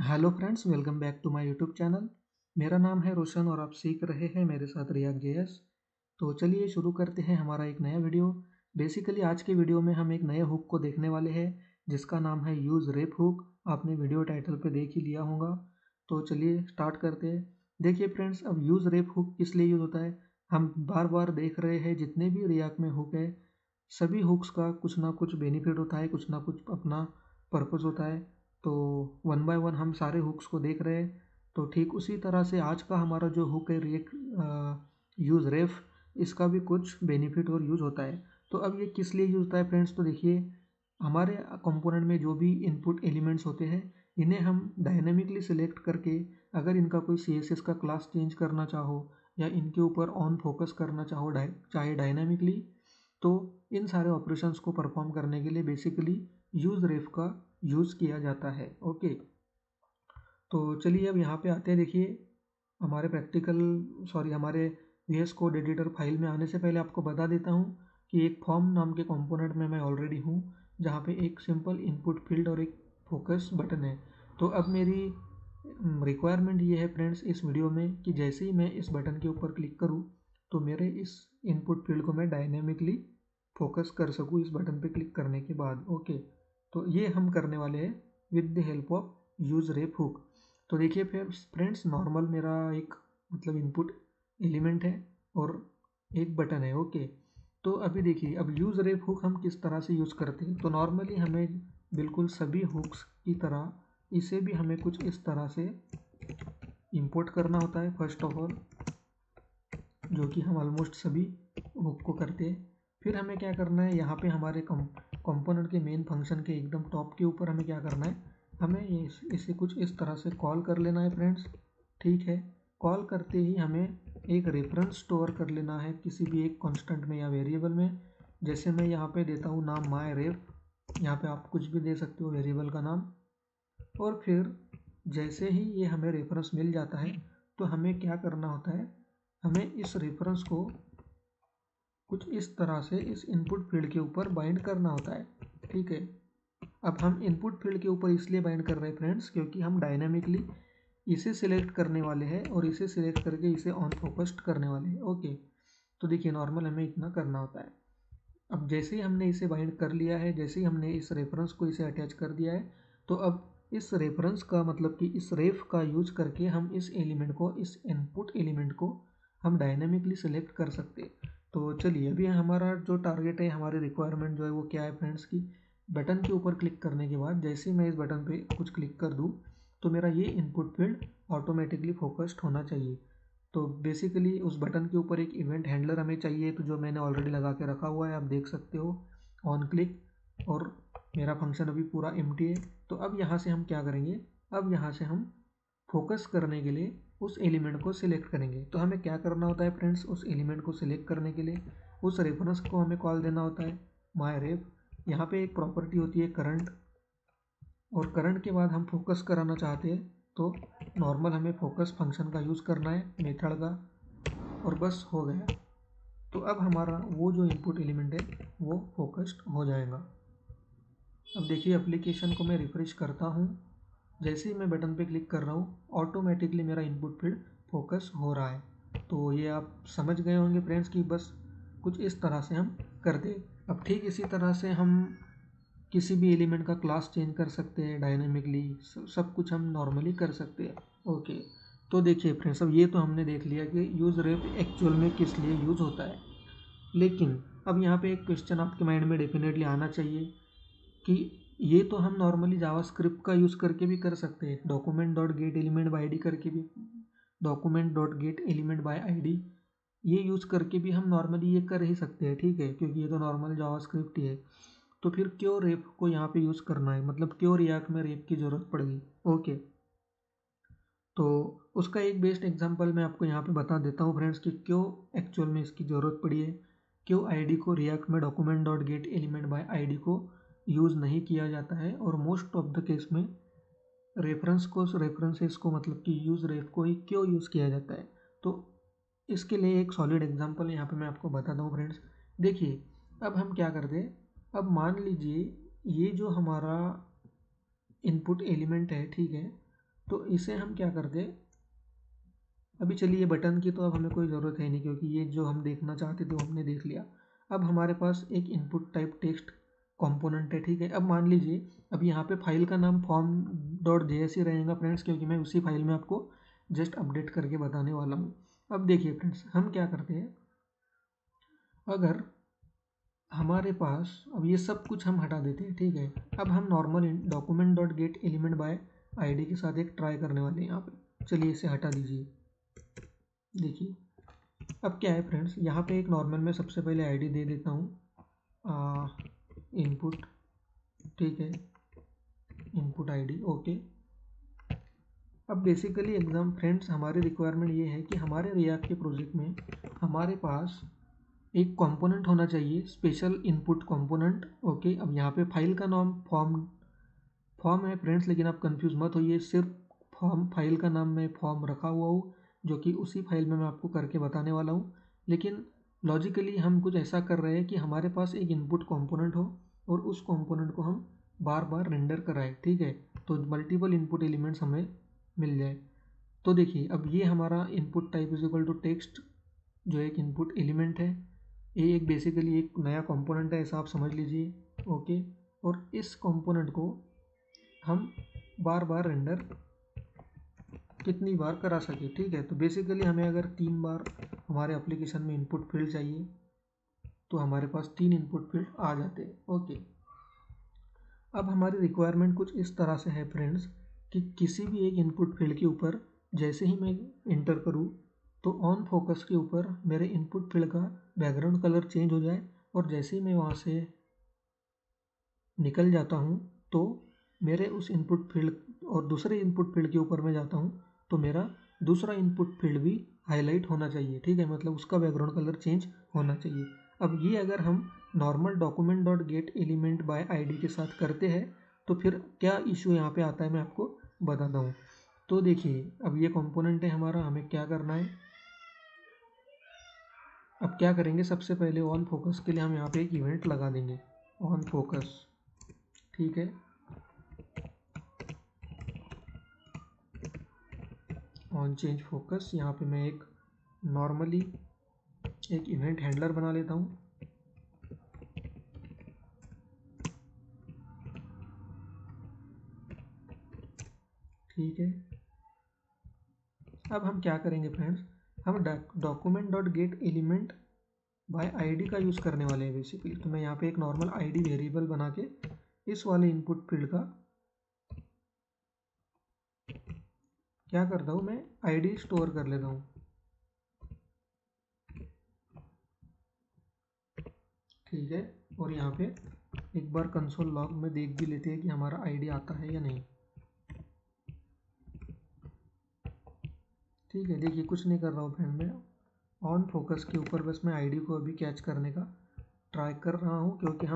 Hello friends, welcome back to my YouTube channel. मेरा नाम है रोशन और आप सीख रहे हैं मेरे साथ रिएक्ट जेएस। तो चलिए शुरू करते हैं हमारा एक नया वीडियो। बेसिकली आज के वीडियो में हम एक नए हुक को देखने वाले हैं जिसका नाम है यूज़ रेप हुक। आपने वीडियो टाइटल पे देख ही लिया होगा। तो चलिए स्टार्ट करते हैं। देखिए फ्रेंड्स, अब यूज़ रेप हुक किस लिए यूज़ होता है। हम बार बार देख रहे हैं जितने भी रिएक्ट में हुक है, सभी हुक्स का कुछ ना कुछ बेनिफिट होता है, कुछ ना कुछ अपना पर्पज़ होता है। तो वन बाय वन हम सारे हुक्स को देख रहे हैं। तो ठीक उसी तरह से आज का हमारा जो हुक है यूज़ रेफ, इसका भी कुछ बेनिफिट और यूज़ होता है। तो अब ये किस लिए यूज़ होता है फ्रेंड्स, तो देखिए हमारे कंपोनेंट में जो भी इनपुट एलिमेंट्स होते हैं, इन्हें हम डायनेमिकली सिलेक्ट करके अगर इनका कोई CSS का क्लास चेंज करना चाहो या इनके ऊपर ऑन फोकस करना चाहो चाहे डायनेमिकली, तो इन सारे ऑपरेशंस को परफॉर्म करने के लिए बेसिकली यूज़ रेफ का यूज़ किया जाता है। ओके, तो चलिए अब यहाँ पे आते हैं। देखिए हमारे VS कोड एडिटर फाइल में आने से पहले आपको बता देता हूँ कि एक फॉर्म नाम के कंपोनेंट में मैं ऑलरेडी हूँ, जहाँ पे एक सिंपल इनपुट फील्ड और एक फोकस बटन है। तो अब मेरी रिक्वायरमेंट ये है फ्रेंड्स इस वीडियो में कि जैसे ही मैं इस बटन के ऊपर क्लिक करूँ तो मेरे इस इनपुट फील्ड को मैं डायनेमिकली फोकस कर सकूँ इस बटन पे क्लिक करने के बाद। ओके, तो ये हम करने वाले हैं with the help of use rape hook. तो देखिए फिर फ्रेंड्स, नॉर्मल मेरा एक मतलब इनपुट एलिमेंट है और एक बटन है। ओके, तो अभी देखिए अब यूज़ रेप हुक हम किस तरह से यूज़ करते हैं। तो नॉर्मली हमें बिल्कुल सभी हुक्स की तरह इसे भी हमें कुछ इस तरह से इंपोर्ट करना होता है फर्स्ट ऑफ ऑल, जो कि हम ऑलमोस्ट सभी हुक को करते हैं। फिर हमें क्या करना है, यहाँ पे हमारे कंपोनेंट के मेन फंक्शन के एकदम टॉप के ऊपर हमें क्या करना है, हमें ये इसे कुछ इस तरह से कॉल कर लेना है फ्रेंड्स। ठीक है, कॉल करते ही हमें एक रेफरेंस स्टोर कर लेना है किसी भी एक कांस्टेंट में या वेरिएबल में। जैसे मैं यहाँ पे देता हूँ नाम माय रेफ, यहाँ पे आप कुछ भी दे सकते हो वेरिएबल का नाम। और फिर जैसे ही ये हमें रेफरेंस मिल जाता है तो हमें क्या करना होता है, हमें इस रेफरेंस को कुछ इस तरह से इस इनपुट फील्ड के ऊपर बाइंड करना होता है। ठीक है, अब हम इनपुट फील्ड के ऊपर इसलिए बाइंड कर रहे हैं फ्रेंड्स क्योंकि हम डायनामिकली इसे सिलेक्ट करने वाले हैं और इसे सिलेक्ट करके इसे ऑन फोकस्ड करने वाले हैं। ओके, तो देखिए नॉर्मल हमें इतना करना होता है। अब जैसे ही हमने इसे बाइंड कर लिया है, जैसे ही हमने इस रेफरेंस को इसे अटैच कर दिया है, तो अब इस रेफरेंस का मतलब कि इस रेफ का यूज करके हम इस एलिमेंट को, इस इनपुट एलिमेंट को हम डायनेमिकली सिलेक्ट कर सकते हैं। तो चलिए अभी हमारा जो टारगेट है, हमारी रिक्वायरमेंट जो है वो क्या है फ्रेंड्स की, बटन के ऊपर क्लिक करने के बाद जैसे ही मैं इस बटन पे कुछ क्लिक कर दूँ तो मेरा ये इनपुट फील्ड ऑटोमेटिकली फोकस्ड होना चाहिए। तो बेसिकली उस बटन के ऊपर एक इवेंट हैंडलर हमें चाहिए, तो जो मैंने ऑलरेडी लगा के रखा हुआ है, आप देख सकते हो ऑन क्लिक, और मेरा फंक्शन अभी पूरा एम्प्टी है। तो अब यहाँ से हम क्या करेंगे, अब यहाँ से हम फोकस करने के लिए उस एलिमेंट को सिलेक्ट करेंगे। तो हमें क्या करना होता है फ्रेंड्स, उस एलिमेंट को सिलेक्ट करने के लिए उस रेफरेंस को हमें कॉल देना होता है माय रेफ। यहाँ पे एक प्रॉपर्टी होती है करंट, और करंट के बाद हम फोकस कराना चाहते हैं तो नॉर्मल हमें फोकस फंक्शन का यूज़ करना है मेथड का, और बस हो गया। तो अब हमारा वो जो इनपुट एलिमेंट है वो फोकस्ड हो जाएगा। अब देखिए एप्लीकेशन को मैं रिफ्रेश करता हूँ, जैसे ही मैं बटन पे क्लिक कर रहा हूँ ऑटोमेटिकली मेरा इनपुट फील्ड फोकस हो रहा है। तो ये आप समझ गए होंगे फ्रेंड्स कि बस कुछ इस तरह से हम करते। अब ठीक इसी तरह से हम किसी भी एलिमेंट का क्लास चेंज कर सकते हैं डायनेमिकली, सब कुछ हम नॉर्मली कर सकते हैं। ओके, तो देखिए फ्रेंड्स, अब ये तो हमने देख लिया कि यूज़ रेफ एक्चुअल में किस लिए यूज़ होता है। लेकिन अब यहाँ पे एक क्वेश्चन आपके माइंड में डेफिनेटली आना चाहिए कि ये तो हम नॉर्मली जावास्क्रिप्ट का यूज़ करके भी कर सकते हैं, document dot get element by I D करके भी, document dot get element bye ID ये यूज़ करके भी हम नॉर्मली ये कर ही सकते हैं। ठीक है, क्योंकि ये तो नॉर्मल जावास्क्रिप्ट ही है। तो फिर क्यों रेप को यहाँ पे यूज़ करना है, मतलब क्यों रिएक्ट में रेप की ज़रूरत पड़ेगी। ओके, तो उसका एक बेस्ट एग्जांपल मैं आपको यहाँ पे बता देता हूँ फ्रेंड्स कि क्यों एक्चुअल में इसकी ज़रूरत पड़ी है, क्यों ID को रिएक्ट में document dot get element bye ID को यूज़ नहीं किया जाता है, और मोस्ट ऑफ द केस में रेफरेंसेस को मतलब कि यूज़ रेफ को ही क्यों यूज़ किया जाता है। तो इसके लिए एक सॉलिड एग्जांपल यहाँ पे मैं आपको बताता हूँ फ्रेंड्स। देखिए अब हम क्या करते हैं, अब मान लीजिए ये जो हमारा इनपुट एलिमेंट है, ठीक है, तो इसे हम क्या करते, अभी चलिए बटन की तो अब हमें कोई ज़रूरत है नहीं, क्योंकि ये जो हम देखना चाहते थे वो हमने देख लिया। अब हमारे पास एक इनपुट टाइप टेक्स्ट कंपोनेंट है, ठीक है। अब मान लीजिए अब यहाँ पे फाइल का नाम form.js ही रहेगा फ्रेंड्स, क्योंकि मैं उसी फाइल में आपको जस्ट अपडेट करके बताने वाला हूँ। अब देखिए फ्रेंड्स, हम क्या करते हैं, अगर हमारे पास, अब ये सब कुछ हम हटा देते हैं, ठीक है। अब हम normal document dot get element by ID के साथ एक ट्राई करने वाले हैं यहाँ पे। चलिए इसे हटा दीजिए। देखिए अब क्या है फ्रेंड्स, यहाँ पे एक नॉर्मल में सबसे पहले आईडी दे देता हूँ इनपुट, ठीक है, इनपुट आईडी, ओके। अब बेसिकली एग्जाम फ्रेंड्स हमारी रिक्वायरमेंट ये है कि हमारे रिएक्ट के प्रोजेक्ट में हमारे पास एक कंपोनेंट होना चाहिए, स्पेशल इनपुट कंपोनेंट, ओके। अब यहाँ पे फाइल का नाम फॉर्म है फ्रेंड्स, लेकिन आप कंफ्यूज मत होइए, सिर्फ फॉर्म फाइल का नाम मैं फॉर्म रखा हुआ हूँ, जो कि उसी फाइल में मैं आपको करके बताने वाला हूँ। लेकिन लॉजिकली हम कुछ ऐसा कर रहे हैं कि हमारे पास एक इनपुट कंपोनेंट हो और उस कंपोनेंट को हम बार बार रेंडर कराएं, ठीक है। तो मल्टीपल इनपुट एलिमेंट्स हमें मिल जाए। तो देखिए अब ये हमारा input type is equal to text, जो एक इनपुट एलिमेंट है, ये एक बेसिकली एक नया कंपोनेंट है, ऐसा आप समझ लीजिए, ओके। और इस कंपोनेंट को हम बार बार रेंडर कितनी बार करा सके, ठीक है। तो बेसिकली हमें अगर 3 बार हमारे एप्लीकेशन में इनपुट फील्ड चाहिए तो हमारे पास 3 इनपुट फील्ड आ जाते हैं, ओके। अब हमारी रिक्वायरमेंट कुछ इस तरह से है फ्रेंड्स कि किसी भी एक इनपुट फील्ड के ऊपर जैसे ही मैं इंटर करूँ तो ऑन फोकस के ऊपर मेरे इनपुट फील्ड का बैकग्राउंड कलर चेंज हो जाए, और जैसे ही मैं वहाँ से निकल जाता हूँ तो मेरे उस इनपुट फील्ड और दूसरे इनपुट फील्ड के ऊपर मैं जाता हूँ तो मेरा दूसरा इनपुट फील्ड भी हाईलाइट होना चाहिए, ठीक है, मतलब उसका बैकग्राउंड कलर चेंज होना चाहिए। अब ये अगर हम normal document dot get element by ID के साथ करते हैं तो फिर क्या इशू यहाँ पे आता है मैं आपको बताता हूँ। तो देखिए अब ये कंपोनेंट है हमारा, हमें क्या करना है, अब क्या करेंगे, सबसे पहले ऑन फोकस के लिए हम यहाँ पे एक इवेंट लगा देंगे, ऑन फोकस, ठीक है। ऑन चेंज फोकस, यहाँ पे मैं एक नॉर्मली एक इवेंट हैंडलर बना लेता हूँ, ठीक है। अब हम क्या करेंगे फ्रेंड्स, हम document dot get element by ID का यूज़ करने वाले हैं बेसिकली। तो मैं यहाँ पे एक नॉर्मल आईडी वेरिएबल बना के इस वाले इनपुट फील्ड का क्या करता हूँ, मैं आईडी स्टोर कर लेता हूँ, ठीक है। और यहाँ पे एक बार कंसोल लॉग में देख भी लेते हैं कि हमारा आईडी आता है या नहीं, ठीक है। देखिए कुछ नहीं कर रहा हूँ फ्रेंड, मैं ऑन फोकस के ऊपर बस मैं आईडी को अभी कैच करने का ट्राई कर रहा हूँ, क्योंकि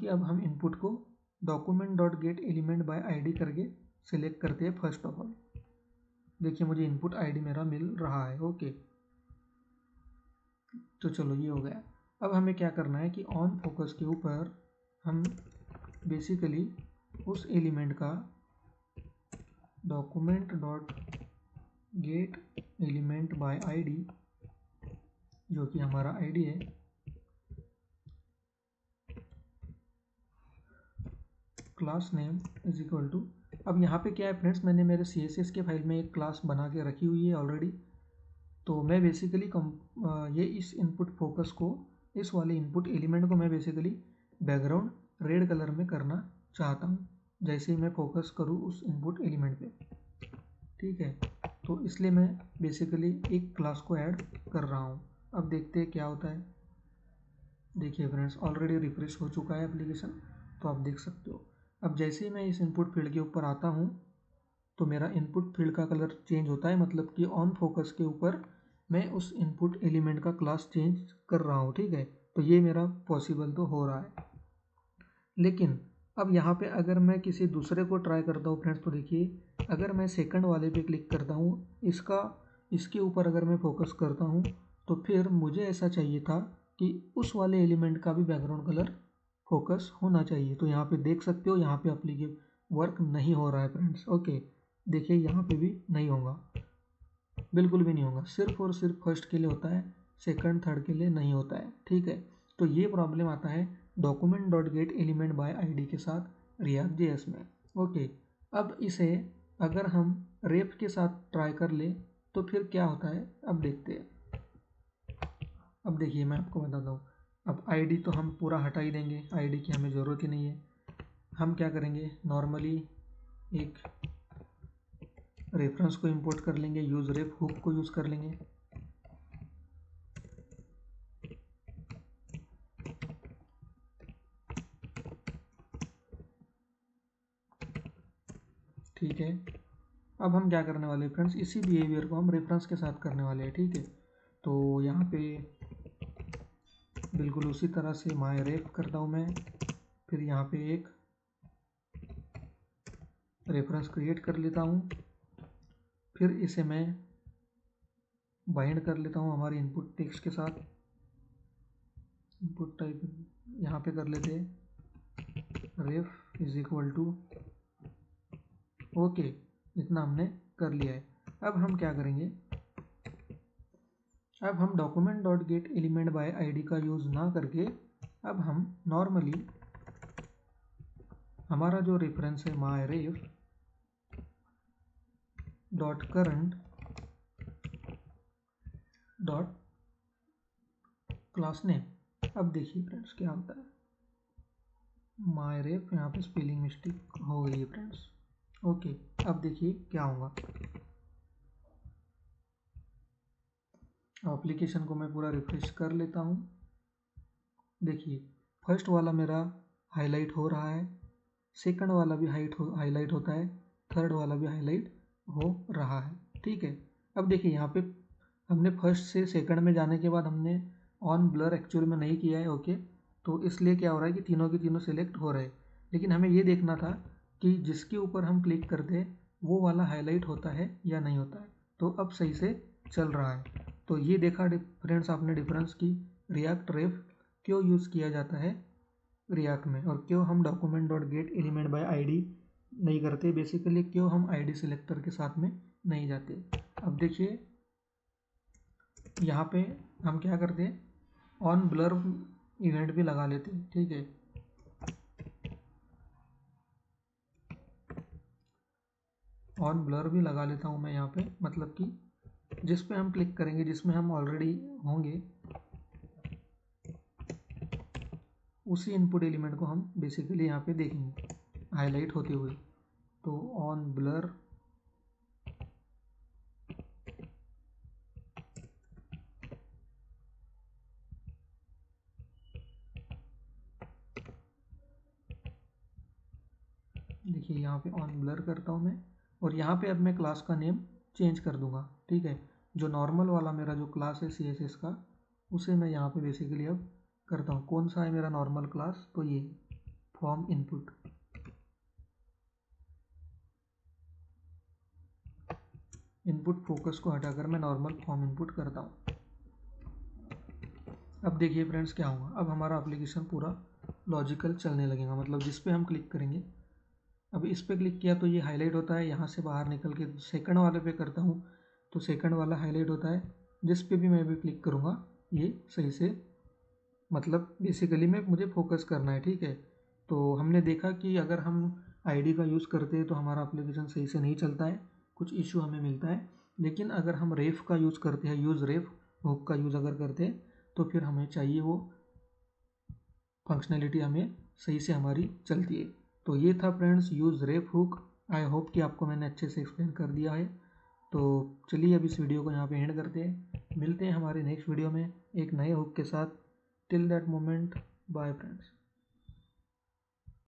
अब हम इनपुट को document dot get element by ID करके सिलेक्ट करते हैं फर्स्ट ऑफ ऑल। देखिए मुझे इनपुट आईडी मेरा मिल रहा है, ओके। तो चलो ये हो गया। अब हमें क्या करना है कि ऑन फोकस के ऊपर हम बेसिकली उस एलिमेंट का document dot get element by ID, जो कि हमारा आईडी है, class name is equal to, अब यहाँ पे क्या है फ्रेंड्स, मैंने मेरे CSS के फाइल में एक क्लास बना के रखी हुई है ऑलरेडी। तो मैं बेसिकली ये इस इनपुट फोकस को, इस वाले इनपुट एलिमेंट को मैं बेसिकली बैकग्राउंड रेड कलर में करना चाहता हूँ जैसे ही मैं फोकस करूँ उस इनपुट एलिमेंट पे, ठीक है। तो इसलिए मैं बेसिकली एक क्लास को ऐड कर रहा हूँ। अब देखते हैं क्या होता है। देखिए फ्रेंड्स ऑलरेडी रिफ्रेश हो चुका है एप्लीकेशन, तो आप देख सकते हो। अब जैसे ही मैं इस इनपुट फील्ड के ऊपर आता हूँ तो मेरा इनपुट फील्ड का कलर चेंज होता है, मतलब कि ऑन फोकस के ऊपर मैं उस इनपुट एलिमेंट का क्लास चेंज कर रहा हूँ, ठीक है। तो ये मेरा पॉसिबल तो हो रहा है। लेकिन अब यहाँ पे अगर मैं किसी दूसरे को ट्राई करता हूँ फ्रेंड्स, तो देखिए अगर मैं सेकंड वाले पे क्लिक करता हूँ, इसके ऊपर अगर मैं फोकस करता हूँ तो फिर मुझे ऐसा चाहिए था कि उस वाले एलिमेंट का भी बैकग्राउंड कलर फोकस होना चाहिए। तो यहाँ पे देख सकते हो, यहाँ पे वर्क नहीं हो रहा है फ्रेंड्स। ओके, देखिए यहाँ पे भी नहीं होगा, बिल्कुल भी नहीं होगा, सिर्फ और सिर्फ फर्स्ट के लिए होता है, सेकंड थर्ड के लिए नहीं होता है। ठीक है, तो ये प्रॉब्लम आता है document dot get element by ID के साथ रिएक्ट जेएस में। ओके, अब इसे अगर हम रेफ के साथ ट्राई कर ले तो फिर क्या होता है, अब देखते हैं। अब देखिए मैं आपको बताता हूँ, अब आईडी तो हम पूरा हटा ही देंगे, आईडी की हमें ज़रूरत ही नहीं है। हम क्या करेंगे, नॉर्मली एक रेफरेंस को इंपोर्ट कर लेंगे, यूज़ रेफ हुक को यूज़ कर लेंगे। ठीक है, अब हम क्या करने वाले हैं फ्रेंड्स, इसी बिहेवियर को हम रेफरेंस के साथ करने वाले हैं। ठीक है, तो यहाँ पे बिल्कुल उसी तरह से माय रेफ करता हूँ मैं, फिर यहाँ पे एक रेफरेंस क्रिएट कर लेता हूँ, फिर इसे मैं बाइंड कर लेता हूँ हमारे इनपुट टेक्स्ट के साथ। इनपुट टाइप यहाँ पे कर लेते हैं रेफ इज इक्वल टू, ओके, इतना हमने कर लिया है। अब हम क्या करेंगे, अब हम document dot get element by ID का यूज़ ना करके अब हम नॉर्मली हमारा जो रेफरेंस है my ref dot current dot class name, अब देखिए फ्रेंड्स क्या होता है, माय रेफ यहाँ पे स्पेलिंग मिस्टेक हो गई है फ्रेंड्स। ओके, अब देखिए क्या होगा, एप्लीकेशन को मैं पूरा रिफ्रेश कर लेता हूँ। देखिए फर्स्ट वाला मेरा हाईलाइट हो रहा है, सेकंड वाला भी हाईलाइट होता है, थर्ड वाला भी हाईलाइट हो रहा है। ठीक है, अब देखिए यहाँ पे हमने फर्स्ट से सेकंड में जाने के बाद हमने ऑन ब्लर एक्चुअल में नहीं किया है। ओके, तो इसलिए क्या हो रहा है कि तीनों के तीनों सिलेक्ट हो रहे हैं, लेकिन हमें ये देखना था कि जिसके ऊपर हम क्लिक करते हैं वो वाला हाईलाइट होता है या नहीं होता है। तो अब सही से चल रहा है। तो ये देखा फ्रेंड्स आपने डिफरेंस की रिएक्ट रेफ क्यों यूज़ किया जाता है रिएक्ट में, और क्यों हम document dot get element by ID नहीं करते, बेसिकली क्यों हम आईडी सिलेक्टर के साथ में नहीं जाते। अब देखिए यहाँ पे हम क्या करते हैं, ऑन ब्लर इवेंट भी लगा लेते हैं। ठीक है, ऑन ब्लर भी लगा लेता हूँ मैं यहाँ पे, मतलब कि जिस पे हम क्लिक करेंगे, जिसमें हम ऑलरेडी होंगे, उसी इनपुट एलिमेंट को हम बेसिकली यहाँ पे देखेंगे हाईलाइट होते हुए। तो ऑन ब्लर देखिए यहाँ पे ऑन ब्लर करता हूँ मैं, और यहाँ पे अब मैं क्लास का नेम चेंज कर दूंगा। ठीक है, जो नॉर्मल वाला मेरा जो क्लास है CSS का, उसे मैं यहाँ पे बेसिकली अब करता हूँ। कौन सा है मेरा नॉर्मल क्लास, तो ये फॉर्म इनपुट। इनपुट फोकस को हटाकर मैं नॉर्मल फॉर्म इनपुट करता हूँ। अब देखिए फ्रेंड्स क्या होगा, अब हमारा एप्लीकेशन पूरा लॉजिकल चलने लगेगा, मतलब जिस पे हम क्लिक करेंगे, अब इस पे क्लिक किया तो ये हाईलाइट होता है, यहाँ से बाहर निकल के सेकंड वाले पे करता हूँ तो सेकंड वाला हाईलाइट होता है, जिस पे भी मैं भी क्लिक करूँगा ये सही से, मतलब बेसिकली में मुझे फोकस करना है। ठीक है, तो हमने देखा कि अगर हम आईडी का यूज़ करते हैं तो हमारा एप्लीकेशन सही से नहीं चलता है, कुछ इशू हमें मिलता है। लेकिन अगर हम रेफ का यूज़ करते हैं, यूज़ रेफ हुक का यूज़ अगर करते हैं, तो फिर हमें चाहिए वो फंक्शनैलिटी हमें सही से हमारी चलती है। तो ये था friends use ref hook. I hope कि आपको मैंने अच्छे से एक्सप्लेन कर दिया है। तो चलिए अब इस वीडियो को यहाँ पे एंड करते हैं, मिलते हैं हमारे नेक्स्ट वीडियो में एक नए हुक के साथ। Till that moment, bye friends.